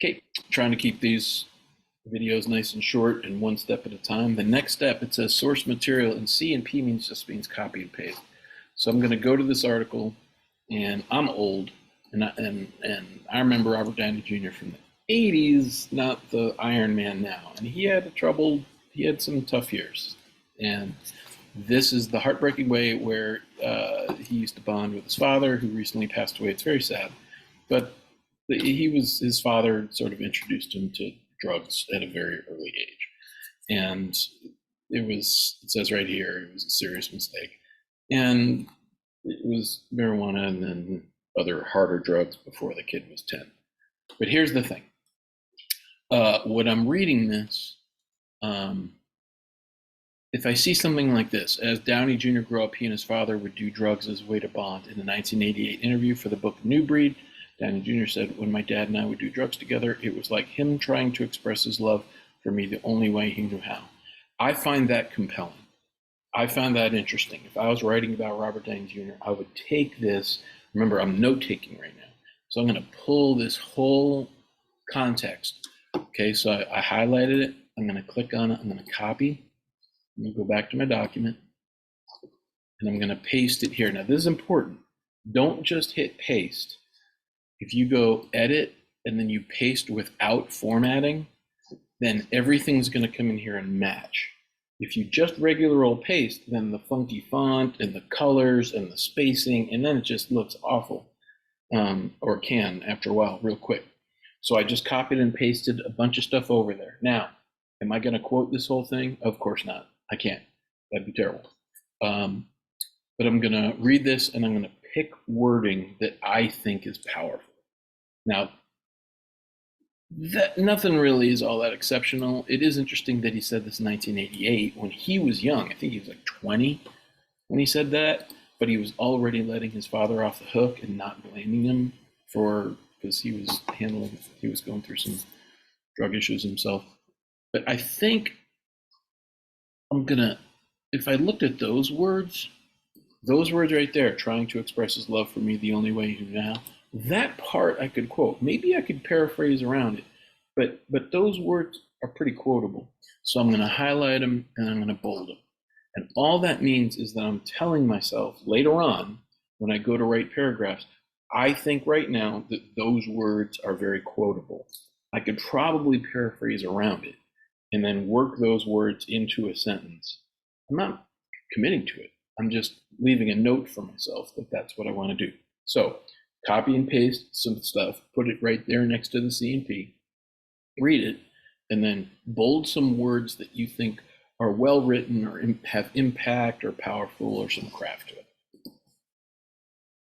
Okay, trying to keep these videos nice and short and one step at a time. The next step, it says source material, and C and P just means copy and paste. So I'm going to go to this article, and I'm old, and I remember Robert Downey Jr. from the 80s, not the Iron Man now, and he had some tough years, and this is the heartbreaking way where he used to bond with his father, who recently passed away. It's very sad, but his father sort of introduced him to drugs at a very early age, and it says right here, it was a serious mistake, and it was marijuana and then other harder drugs before the kid was 10. But here's the thing. When I'm reading this, if I see something like this, as Downey Jr. grew up, he and his father would do drugs as a way to bond. In the 1988 interview for the book New Breed, Downey Jr. said, "When my dad and I would do drugs together, it was like him trying to express his love for me the only way he knew how." I find that compelling. I found that interesting. If I was writing about Robert Downey Jr., I would take this. Remember, I'm note-taking right now. So I'm going to pull this whole context. Okay, so I highlighted it. I'm going to click on it. I'm going to copy. I'm going to go back to my document. And I'm going to paste it here. Now, this is important. Don't just hit paste. If you go edit and then you paste without formatting, then everything's going to come in here and match. If you just regular old paste, then the funky font and the colors and the spacing, and then it just looks awful, or can after a while, real quick. So I just copied and pasted a bunch of stuff over there. Now, am I going to quote this whole thing? Of course not. I can't. That'd be terrible. But I'm going to read this, and I'm going to pick wording that I think is powerful. Now, nothing really is all that exceptional. It is interesting that he said this in 1988 when he was young. I think he was like 20 when he said that, but he was already letting his father off the hook and not blaming him because he was going through some drug issues himself. But I think if I looked at those words right there, trying to express his love for me the only way he knew how, that part I could quote. Maybe I could paraphrase around it, but those words are pretty quotable. So I'm going to highlight them and I'm going to bold them. And all that means is that I'm telling myself later on, when I go to write paragraphs, I think right now that those words are very quotable. I could probably paraphrase around it and then work those words into a sentence. I'm not committing to it. I'm just leaving a note for myself that that's what I want to do. So copy and paste some stuff, put it right there next to the C and P, read it, and then bold some words that you think are well written or have impact or powerful or some craft to it.